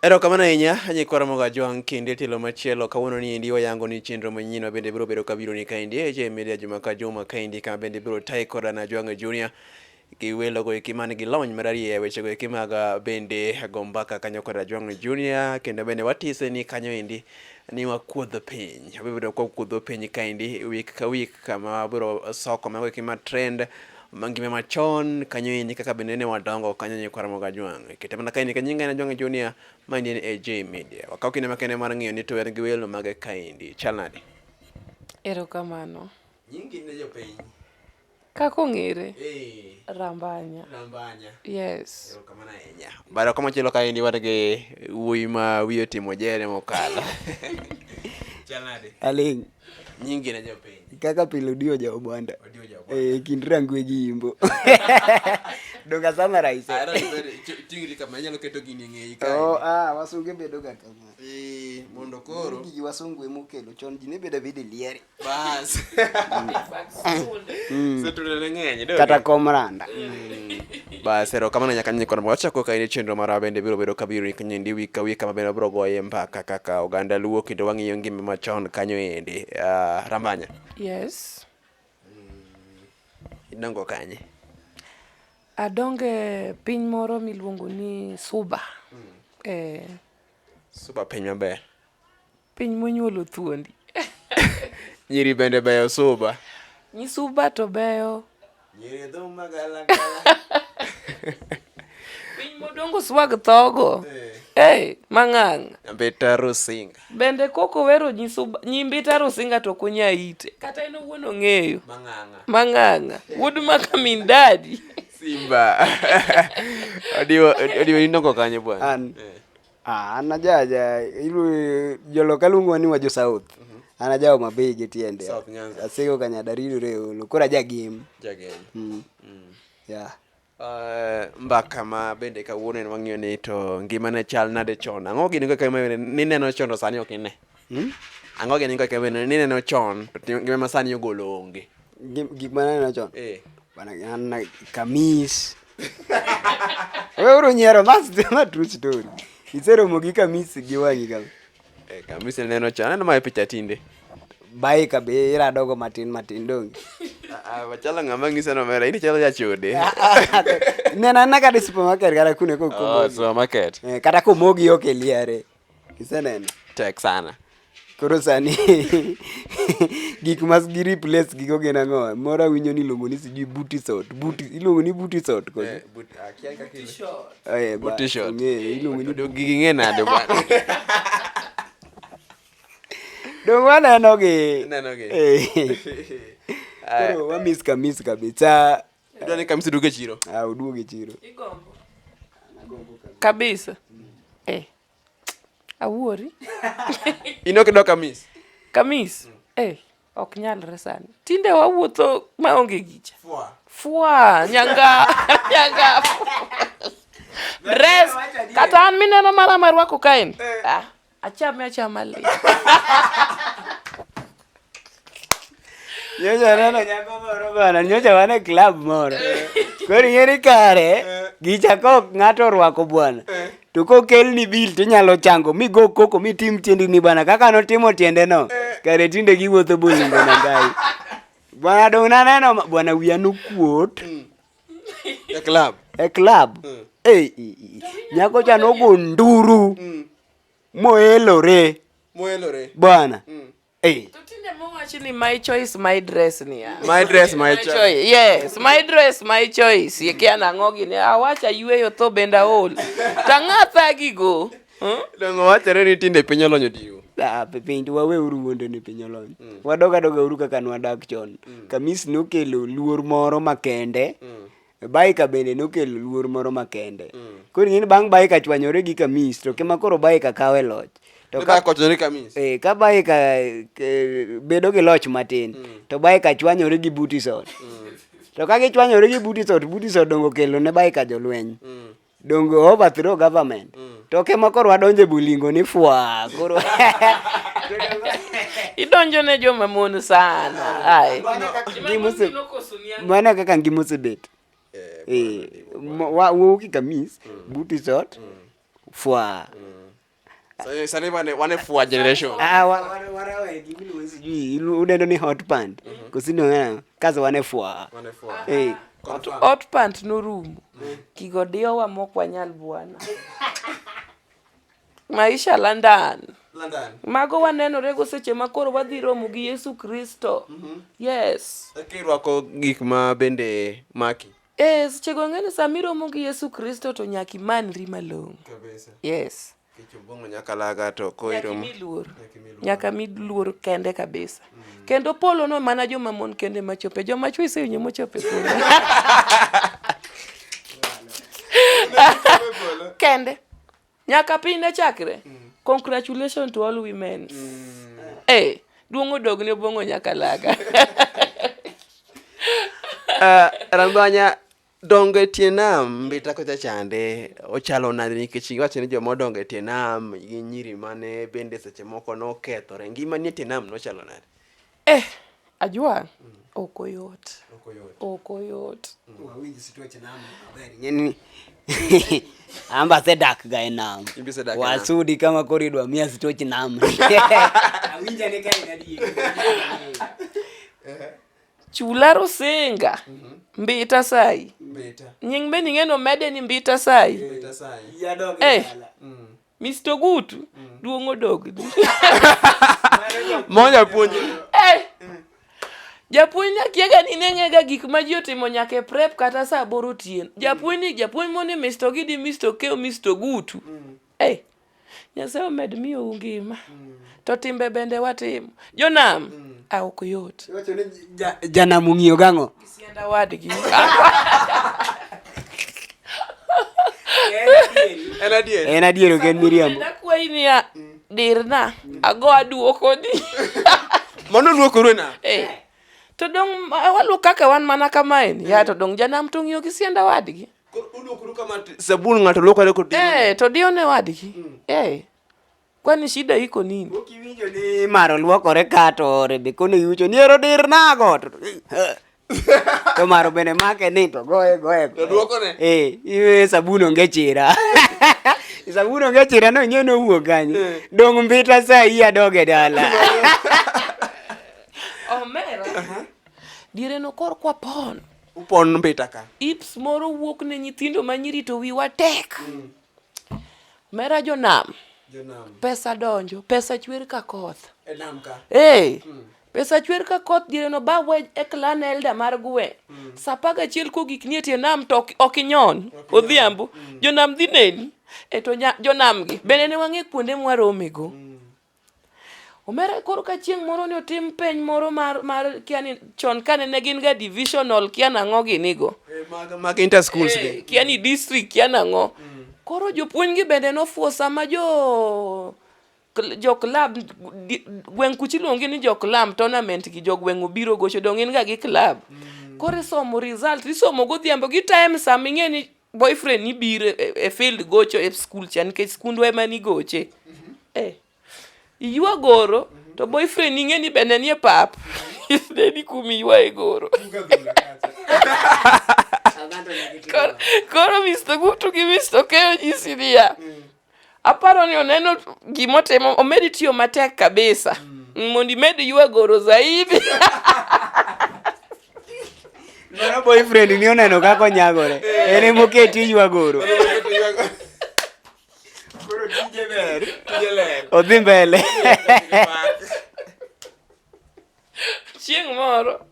Erokamano ahinya anyikwara moga Joang kinde tilo machielo kawuono ni endi wayango ni chenro manyien ma bende biro bedo kabiro ni kaendi e media juma ka juma kaendi kama bende biro tayo koda na Joang Junior gi welo go eki man gi lony mararieya e weche go eki mag bende go mbaka kanyo koda Joang Junior kendo bende watise ni kanyo endi ni wakuodho piny wabedo kwakuodho piny kaendi week ka week kama biro soko mago eki ma trend mangime machon kanyo endi kaka bende ne wadongo kanyo nyikwara moga Joang kete mana kaendi ka nyinga na Joang Junior mandi en AJ Media wakao kinde makende mar ng'iyo ni to wer gi welo mag kaendi chal nade Erokamano nyingi ne jopiny kako ng'ere Rambanya yes erokamano ahinya bado kama chelo kaendi wan gi wuoyi ma wiye otimo jere mokalo chal nade Aling nyingi ne jopiny kaka pile Odio Jaobanda kind rangwe gi Imbo donga summarize tingri kama nyalo keto gini ng'eyi kae wasunge bedo ga kama mondo koro gigi wasungu emokelo chon ji ne bedo vidi lieri bas setulele ng'eny kata komranda bas erokamano nyaka nyikona wachako kaendi chenro mara bende biro bedo kabiro ni kanyendi wik ka wik kama bende biro goye mbaka kaka oganda luo kendo wang'iyo ngima machon kanyo endi Rambanya yes idongo kanye adonge piny moro miluongo ni Suba Suba piny maber piny monyuolo thuondi nyiri bende beyo Suba nyi Suba to beyo nyiri dho magala piny modongo swag thogo mang'ang Mbita Rusinga bende koko wero nyi Suba nyi Mbita Rusinga to kunya ite kata en owuon ong'eyo mang'anga wood maka min dadi Simba odiwa indongo kanye bwana an ajaja ilu joloka luongo ni wajo South an ajawa mabege tiende asego kanyadarino reolo kora jagem yeah mbaka ma bende kawuono en wang'iyo ni to ngimane chal nade chon ang'o gini kaka ni neno chon to sani ok ine ang'o gini kaka ni neno chon to ngima ma sani ogolo onge gik maneno chon bana an kamis we uro nyiero ma true story iseromo gi kamis gi wangi kam kamis neno chon aneno ma picha tinde baika be iradogo matin dongi wachala ng'ama ng'isa no mera ini chalo jachode nena kata supermarket kata kune supermarket kata komogi ok eliare iseneno tek sana koro sani gik mas gi replace gigo gena ng'o mora winjo ni luongo ni siji booty ilongo ni booty short ko booty short ilongo ni gigi ng'e nade bwana dong waneno gi koro wamis kamis kabisa dwani kamis duge chiro uduoge chiro igombo kabisa awuori inok do kamis ok nyalre sani tinde wawuotho maonge gicha fwa nyanga dress kata an mineno mara marwako kaen achama le nyocha neno nyako moro bana nyocha wane club moro koro yeri kare gicha kok ng'ato orwako bwana to kokelni bil tinyalo chango migo koko mitim tiendni bana kaka notimo tiende no kare tinde giwuotho bolingo na ngai bwana dong naneno bwana wiya nokuot e club nyako cha nogo nduru moelore bwana to tinde mowachi ni my choice my dress ni my dress my choice yes my dress my choice yekiana ng'ogi ni awacha yweyo tho benda ol tang'atha gigo dongo wachare ni tinde piny olonyo diwo piny to wawe uru wuondo ni piny olony wadoga uru kaka nwadak chon kamis nokelo luor moro makende baika bende nokelo luor moro makende koro ng'eni bang' baika chwanyore gi kamis to kema koro baika kawe loch to ka kochore kamis ka baika bedo gi loch matin to baika chwanyore gi booty short to ka gichwanyore gi booty short dongo kelo ne baika jolweny dongo overthrow government to kema koro wadonje bulingo ni fwa koro idonjo ne joma mon sana ai mana kaka ngimosebet wuoki kamis booty short fwa So sani wane fuwa generation. Warawe gimilu sijui uneno ni hot pant. Kusini ngana kaza wane fuwa. Eh. Hot pant norumo. Kigodio wa mokwa nyal bwana. Maisha London. Mago waneno rego seche makoro wadhi romo gi Yesu Kristo. Yes. Kirwako gik ma bende maki. Seche go ngene samiromo gi Yesu Kristo to nyaki manri malong. Kabisa. Yes. Kichubongo nyaka laga to koiromo. Nyaka miluor kende kabisa. Kendo polo no mana joma mon kende machope. Joma chwe se nyemo chope polo. Kende. Nyaka pinde chakre. Congratulations to all women. Duongo dog ne bongo nyaka laga. Rambanya donge tienam mbita ko chande ochalo nade nikech iwacho ni joma donge tienam gi nyiri mane bende seche moko no kethore ngima ni tienam no chalo nade. Ajua okoyot. Wawinji situache namu habari. Nyeni amba sedak ga nam. Wasudi kama koridwa mia situache namu. Awinja ne kai nadi. Chula Rosenga. Mbita sai. Nying beni ngeno mede ni mbita sai. Ya dog. Mr. Gutu duongo dog. Moja puonj. Japuonj kiega ni nengega gik ma ji otimo nyaka prep kata saa boro tien. Japuonj mone Mr. Gidi, Mr. Keo, Mr. Gutu. Nyasaye omed miyo ngima. To timbe bende watimo. Jonam ok yot. Iwacho ni janamu ng'iyo gang'o? Sienda wadgi. En adiero gen Miriam. Nakwai ni dirna ago aduoko di. Mano luokoro na. To dong waluok kaka wan mana kamae ni. Ya to dong janam to ng'iyo gi sienda wadgi. Uluokoro kama sabun ng'ato luokore ko dio. To dio ne wadgi. Kwani shida iko nini? Ukiwinjo ni maro luokore kato Rebeko ne yucho ni ero dirna go. To maro bene make ni to goye. To duokone. Iwe sabun onge chira. Sabun onge chira no nyono wuok kanyo. Dong mbita saa iya doge dala. Omera. Dire no kor kwa pon. Upon mbita ka. Ips moro wuok ne nyithindo manyiri to wiwa tek. Mera jonam. Pesa donjo, pesa chwer ka koth. Nam ka. Pesa chwer ka koth dire no ba we e clan elder mar gwe. Sapaga chiel ko gik nietie nam to okinyon. Odhiambo. Jonam dhi neni. To jonam gi. Bende ne wang'e kuonde mwaromego. Omera koro ka chieng' moro ne otim peny moro mar kiani chon kane ne gin ga divisional kiana ng'o ginigo. Mag inter schools ge. Kiani district kiana ng'o. Koro jopuonj gi bende nofuo sama jo club gweng' kuchiluongi ni jo club tournament gi jo gweng' obiro gocho dong in ga gi club. Koro somo result isomo godhiambo gi time sama ing'e ni boyfriend ni biro e field gocho e school cha nikech skundwa ema ni goche. Iyua goro to boyfriend ing'e ni bende nie pap. Isdeni kumi yua e goro. Koro Mr. Gutu gi Mr. Keo nyisi niya. Aparo ni oneno gimotimo omedi tiyo matek kabisa. Mondi medi yua goro zaidi. Mano boyfriend ni oneno kako nyagore. Ene moketi yua goro. Koro tije ber. Odhi mbele. Chieng' moro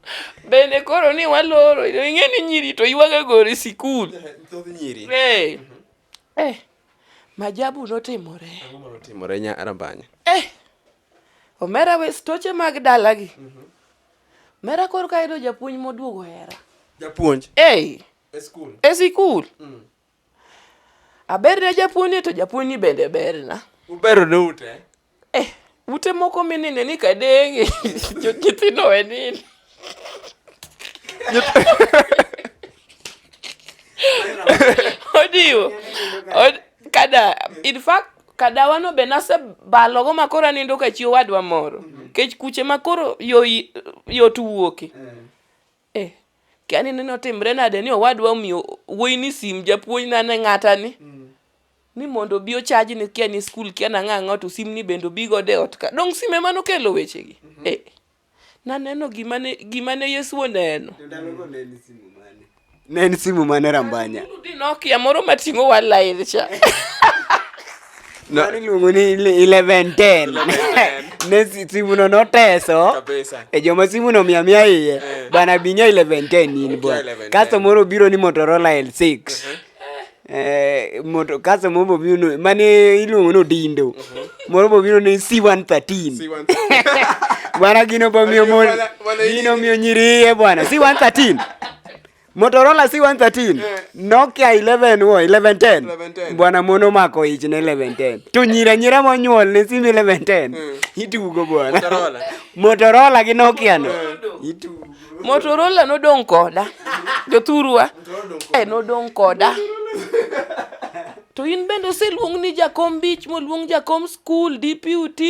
bende koro ni waloro ing'e ni nyiri to yuaga goro e sikul. Thoth nyiri. Majabu notimore. Ang'o notimore nya Rambanya? Omera we stoche mag dalagi. Mera koro ka ido japuonj moduogo hera. Japuonj? E skul. E sikul. Aberne japuonj to japuonj bende berna. Ubero ne ute? Ute moko minine ni kadenge. Nyithindo we nini. Odiwo. In fact, kadawano be nase balogo makoro nindo ka chiwo wadwa moro. Kech kuche makoro yot wuoke. Kiani neno timre nade ni owadwa omiyo wuoyi ni sim japuonj na ne ng'ata ni. ni mondo bi ochaji ni kia ni skul kia na ng'ang'o to sim ni bendo bigo de ot ka dong sime mano kelo weche gi naneno gimane Yesu oneno. Ne en simu mane rambanya. Nokia moro mating'o walail cha. Nani luongo ni 1110. Ne simu no noteso. Kabisa. Joma simu no mia iye. Bana binya 1110 in bwana. Kaso moro biro ni Motorola L6. Kaso moro biro mane iluongo no Dindo. Moro biro ni C113. Bwana gino miyo nyiriye bwana. C113. Motorola C113, Nokia 1110. Bwana mono mako ich ne 1110. To nyira monyuol ne simu 1110. Itugo bwana. Motorola gi Nokia no. Itugo. Motorola nodong' koda. Jothurwa. Nodong' koda. To in bende oseluong ni jakom bich, moluong jakom school, DPUT,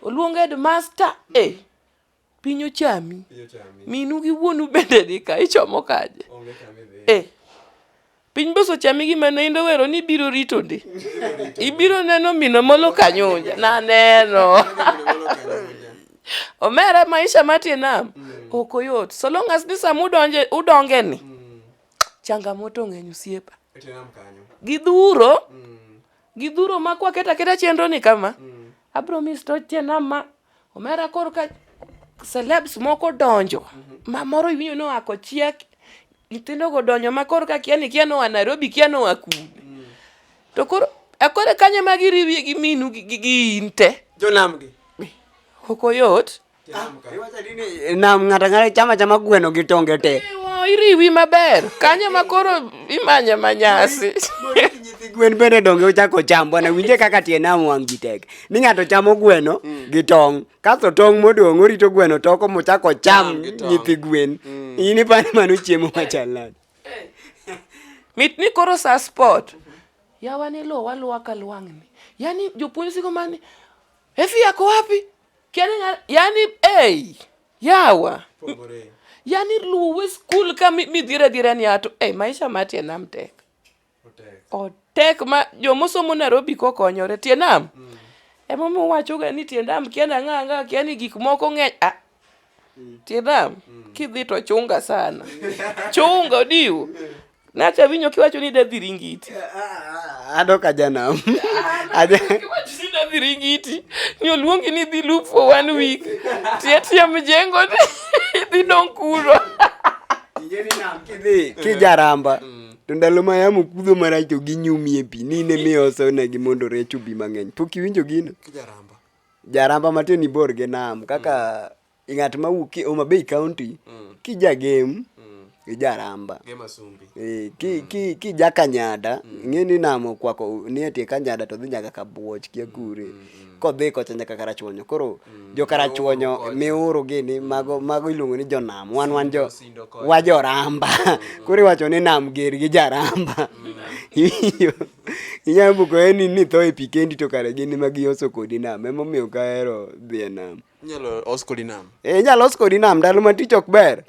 oluong headmaster. Piny ochami. Minu gi wuonu bende di ka ichomo kaje. Piny boso chami gi mane indo wero ni biro rito ndi. Ibiro neno mino molo kanyonja. Na neno. Omera maisha mati nam. Okoyot. So long as ni samu udonge ni. Changamoto ng'eny osiepa. Gidhuro ma kwa keta chenro ni kama. Abro misto chenama. Omera korka celebs moko donjo. Ma moro iwinjo no ako chiek. Nyithindo go donjo ma koro ka kia no wa Nairobi, kia no wa Kubi. To koro akore kanye ma giriwi gi minu gi inte. Jonam gi. Okoyot. Nam ng'ata chama gweno gi tonge te. Iriwi maber. Kanye ma koro imanya manyasi. Gwen bende donge ochako cham bwana, winje kaka tie nam wang' gi tek. Ni ng'ato chamo gweno gi tong'. Kaso tong' modong' orito gweno toko mochako cham nyithi gwen. Ini pani mano chiemo machalad. Mit ni koro sa sport. Yawa ni lo waluwa ka luang'ni. Yani jopuonj siko mani. Efi yako wapi? Yani yawa. Yani luwe school ka mi dire ni ato. Maisha mati e nam tek. Tek ma jomosomo Nairobi kokonyore tie nam. Emomo wacho ga ni tie nam kia na ng'anga kia ni gik moko ng'eny. Tie nam kidhi to chunga sana. Chunga diu. Nacha winyo kiwacho ni dadhi ringiti. Adoka janam. Kiwacho ni dadhi ringiti. Ni oluongi ni dhi loop for 1 week. Tie mjengo dhi dong kuro. Yeni nam kijaramba. To ndalo ma yamo kudho marach to ginyumie pi ni ne miyoso ne gi mondo rech ubi mang'eny. Pok iwinjo gino? Jaramba matin ibor gi nam kaka ng'at ma wuok Homa Bay County kijagem jaramba. Ki jakanyada ng'eni nam okwako ni etie kanyada to dhi nyaka Kabuoch kia kure. Kodhi kocha nyaka Karachuonyo. Koro jo Karachuonyo miuru gini mago iluongo ni jonam. Wan wajoramba. Koro iwacho ni nam ger gi jaramba. Inyalo buko ni tho e pi kendi to kare gini magioso kodi nam. Emomiyo kahero dhi e nam. Inyalo os kodi nam. Inyalo os kodi nam ndalo ma tich ok ber.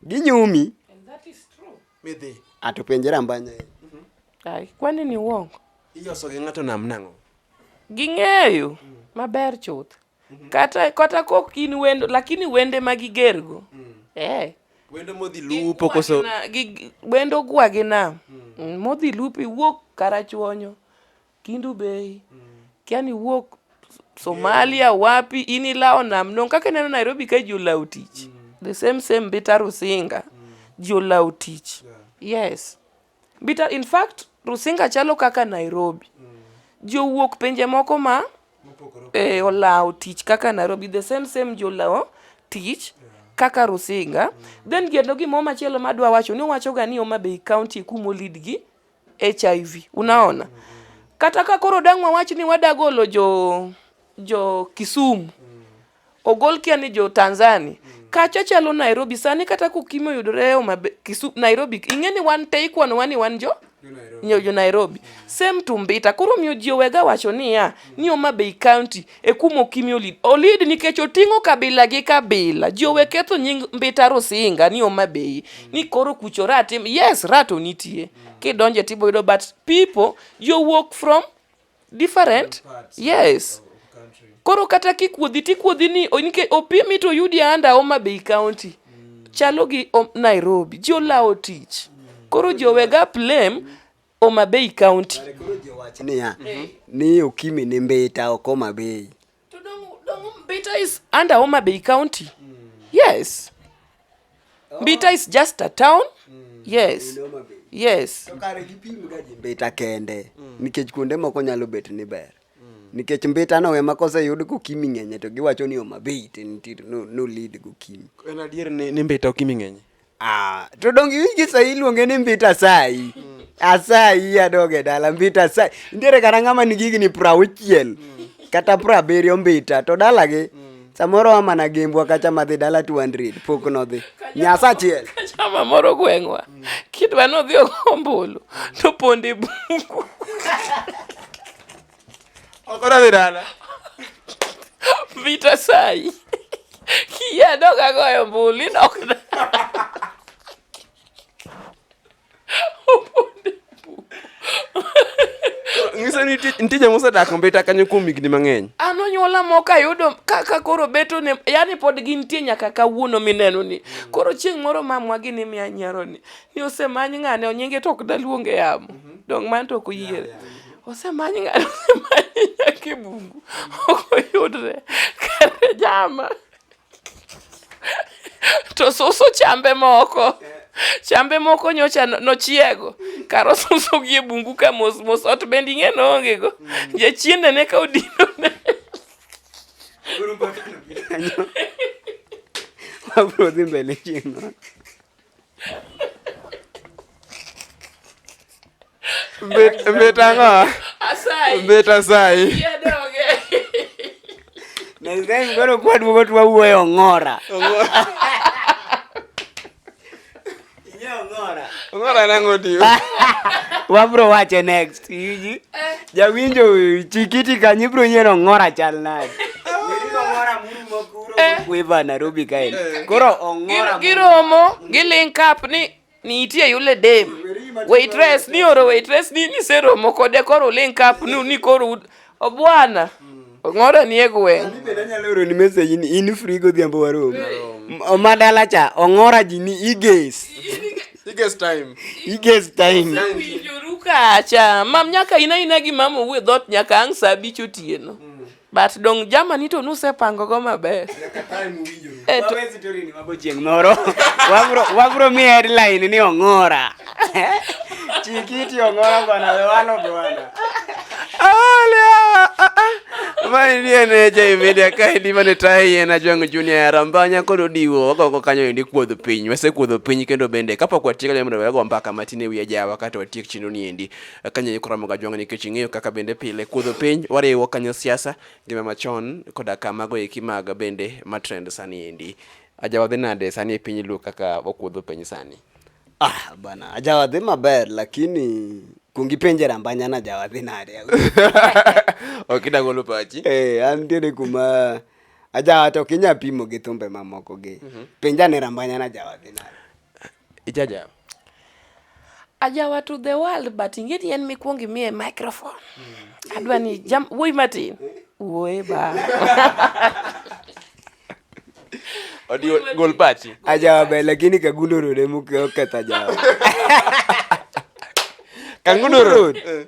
Ginyumi. That is true. Midhi. Ato penje rambanya. Kwani ni uongo. Iyoso gi ng'ato nam nang'o? Ging'eyo maber chuth. Kata kok in wendo lakini wende magigergo. Wendo modhi lupo koso wendo gwa gi nam. Modhi lupi wuok Karachuonyo, Kindu Bay. Kiani wuok Somalia wapi ini lao nam non kaka neno Nairobi ka jolao tich. The same bita Rusinga. Jolao tich. Yes. Bita in fact Rusinga chalo kaka Nairobi. Jowuok penje moko ma olao tich kaka Nairobi, the same jolao tich kaka Rusinga. Then gendo gimo machielo madwa wacho ni wacho ga ni Homa Bay County kumo lead gi HIV. Unaona? Kata ka koro dangwa wacho ni wadagolo jo Kisumu. Ogol kia ni jo Tanzania. Kacha chalo Nairobi sani kata kukimo yudore Homa Bay Nairobi. Ingeni one take one jo Nairobi. Same tumbita. Koro miyo jiowega wacho ni Homa Bay County e kumo kimi olid. Olid nikech oting'o kabila gi kabila. Jiowe ketho nying mbita Rusinga ni Homa Bay. Ni koro kucho ratim. Yes, rato nitie. kidonje tibo yudo, but people you work from different yes. Koro kata kikuodhi ni opimi to yudi anda Homa Bay County chalo gi Nairobi, ji olawo tich. Koro ji owega blame Homa Bay County. Koro ji wach niya, ni Okimi ni Mbita ok Homa Bay. To dong Mbita is under Homa Bay County. Yes. Mbita is just a town. Yes. Yes. To kare gipim ga ji Mbita kende, nikech kuonde moko nyalo bet ni ber. Nikech Mbita no ema koseyud kOkimi ng'enye to giwacho ni Homa Bay no lead gOkimi. En adier ni Mbita Okimi ng'enye. To dongi wigi sai iluonge ni Mbita sai. Asai adoge dala Mbita sai. Ndiere kata ng'ama nigi ni 60 kata 70 Mbita to dala gi. Samoro amana gembwa kacha madhi dala 200 pok nodhi. Nyasa achiel. Chama moro gweng'wa. Kidwa nodhi ombulu to ponde bungu. Okora dhi dala. Mbita sai. Kia doga goyo mbulu inok dala. Ng'iso ni nitije mosedak Mbita kanyo kuom higni mang'eny. An onyuola moko ayudo kaka koro beto ne, yani pod gintie nyaka kawuono mineno ni. Koro chieng' moro mamwa gi ni miya nyiero ni osemany ng'ane onyinge to ok daluonge yamo. Dong man to ok oyiere. Osemany ng'ane osemany nyaka bungu. Ok oyudre. Kare jama. To suso chambe moko. Chambe moko nyocha nochiego. Karo suso gi e bungu ka mos ot bendi ng'eno onge go. Je chiende ne ka odino ne. Wabro dhi mbele chieng'. Mbita ng'a? Asai. Mbita sai. Yedoge. Next koro kwadwogo twawuoyo Ong'ora. Ong'ora nang'o dio? Wabro wache next. Jawinjo chikiti kanyo ibro nyiero Ong'ora chal nade. Ong'ora murumo kuro kuiva Nairobi kae. Koro Ong'ora giromo gi link up ni nitie yule dem. Waitress ni oro waitress ni seromo kode koro link up ni koro obwana. Ong'ora ni egwe. Ani be nyalo oro ni message ni in free godhiambo waromo. Madala cha Ong'ora ji ni iges. Iges time. Winjoruka cha mam nyaka ina gi mama wuo dhot nyaka ang' saa 5 otieno. But dong jamani to nusepango go maber. Nyaka time winjoru. Wawe story ni mabo chieng' moro. Wabro mi headline ni Ong'ora. Chikiti Ong'ora bwana walo bwana. Mani ni ene jai media kaidi mane tayi ena Jwang Junior Rambanya koro diwo wako kanyo indi kuodho piny. Wase kuodho piny kendo bende kapok watiek le mwana wago mpaka matine wiya jawa wakati watiek chino ni endi. Kanyo yukura mga Jwang nikech ing'eyo kaka bende pile kuodho piny wariwo kanyo siasa gima machon koda kamago ikimaga bende matrend sani endi. Ajawa dhi nade sani piny lu kaka wakuodho piny sani. Bana ajawa dhi maber lakini kungipenje Rambanya na ajawa dhi nade. Okida golo pachi. An tiere kuma ajawa to kinya pimo gi thumbe mamoko gi. Penja ne Rambanya na ajawa dhi nade. Ijaja. Ajawa to the world but ingeti en mikwongi miye microphone. Adwa ni wuoi matin. Wuoi ba. Odio gol pachi. Ajawa be lakini Kagundo Road emukeo kata ajawa. Kagundo Road.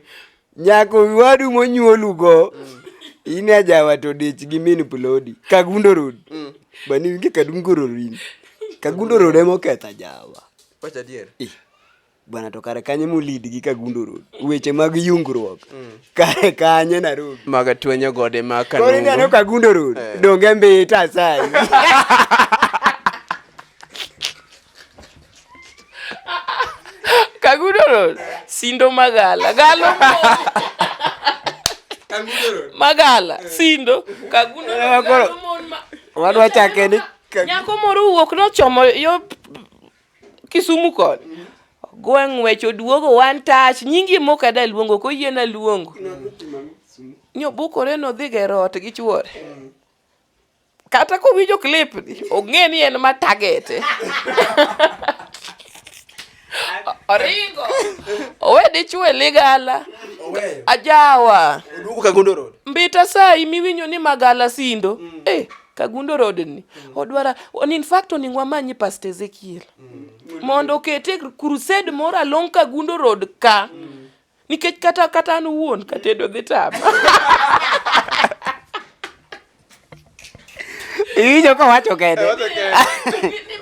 Nyako wadu monyuolugo. Ine ajawa to dich gi min Plodi. Kagundo Road. Bani winge Kagundo Road. Kagundo Road emoketho ajawa. Pacha dier. Bwana to kare kanye mulid gi Kagundo Road. Weche mag yungruok. Kare kanye Nairobi. Maga twenyo gode ma Kanungu. Koro ineno Kagundo Road. Donge Mbita sai. Kagundo Road. Sindo Magala. Galo. Kagundo Road. Magala. Sindo. Kagundo Road. Wadwa chake ni nyako moro wuok nochomo yo Kisumu kod. Gweng' wecho duogo one touch nyingi moka da luongo ko yiena luongo. Nyo bukore no dhi gero ot gi chuore. Kata ko winjo clip ni ong'e ni en ma target. Oringo. Owe dichwo e ligala. Ajawa. Oduogo Kagundo Road. Mbita sai miwinjo ni Magala Sindo. Kagundo Road ni. Odwara, in fact oningwa manyi Pastor Ezekiel. Mondo kete crusade moro along Kagundo Road ka. Nikech kata an wuon katedo dhi tama. Iwinjo ka wacho kende.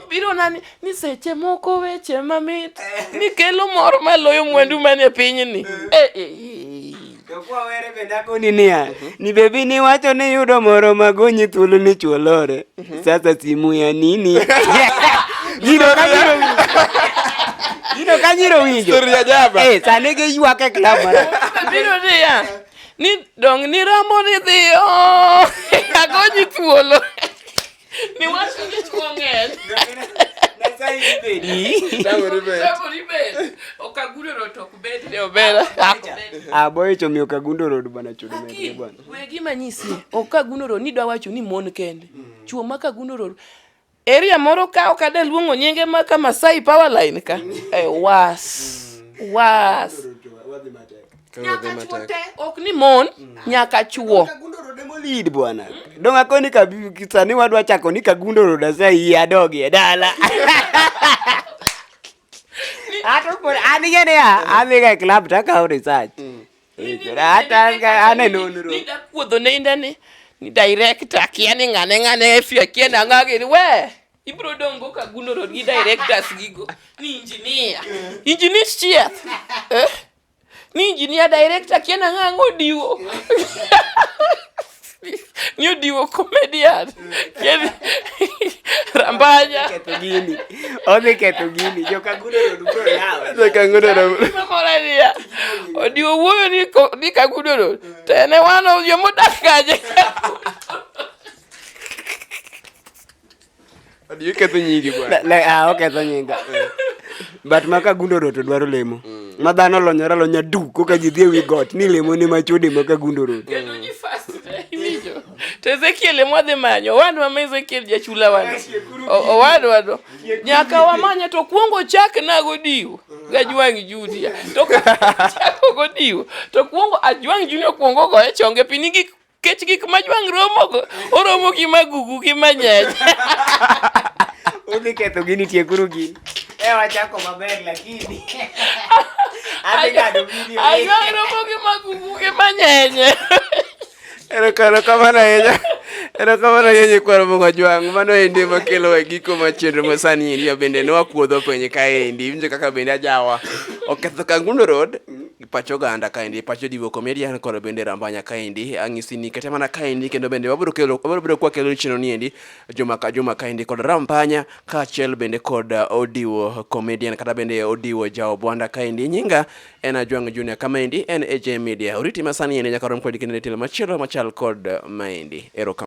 Biro nani ni seche moko weche mamit ni kelo mor maloyo mwandu mane pinyni. To kwa were bendako ni nia. Ni bebi ni wacho ni yudo moro magonyi thuolo ni chuolore. Sasa simu ya nini? Gino kanyiro winjo. Story ya jaba. Sane ge ywak e club mara. Biro dia. Ni dong ni ramo ni dhio. Agonyi thuolo. Ni wacho ni chuong'en. Nasai bedi. Tawori bet. Okagundo Road ok bed ne obera. Boy chomio Kagundo Road bana chudo medre bwana. Wegi manyisi. Okagundo Road ni dwa wacho ni mon kende. Chuo ma Kagundo Road. Area moro ka okada luongo nyinge ma kama Masai Powerline ka. Was. Nyaka chuo te. Ok ni mon, nyaka chuo. Kagundo Road mo lead bwana. Donga koni kisani wadwa chako ni Kagundo Road asa adogi e dala. Ato por anigene ya amiga club taka research. Hata ane nonro. Ni da kuodho ne indani. Ni director kiani ngane efia kiena ngage ni we. Ibro dongo Kagundo Road gi directors gigo. Ni engineer. Engineer chief. Ni engineer director kiena ngango diwo. Ni odiwo comedian. Kieni Rambanya. Keto gini. Jo Kagundo Road bro lao. Jo Kagundo Road. Mamoradia. Odiwo wuoyo ni Kagundo Road. Tene wano yo modak kaje. Odiyo ketho nyingi bwana. Oketho nyinga. But ma Kagundo Road to dwaro lemo. Ma dhano lonya du koka ji dhi wi got ni lemo ni machode ma Kagundo Road. Kendo ni fast imijo. To Ezekiel mwadhi manyo. Wanu wa Ezekiel jachula wanu. Wanu. Nyaka wamanya to kuongo chak nago diwo. Gajwang Judia. To chako go diwo. To kuongo ajwang Junior kuongo go e chonge pinigi kech gik majwang romo oromo gi magugu gi manyanya. Odi ketho gini tiekuru gini. Wachako maber lakini. Ajwang romo gi magugu gi manyanya. Erokamano yenye kwaro mongo jwang. Mano ende makelo e giko machenro masani endi bende no akuodho penye kaendi. Winjo kaka bende ajawa. Oketho Kagundo Road. Pacho ganda kaendi. Pacho diwo comedian koro bende Rambanya kaendi. Angisi ni kete mana kaendi kendo bende wabiro kwa kelo chino niendi. Juma kaendi kod Rambanya kaachiel bende kod odiwo comedian kata bende odiwo Jao Bwanda kaendi. Nyinga en Ajwang Junior kama endi en AJ Media. Oriti masani ene nyaka rom kod kinde telo machielo machal kod maendi.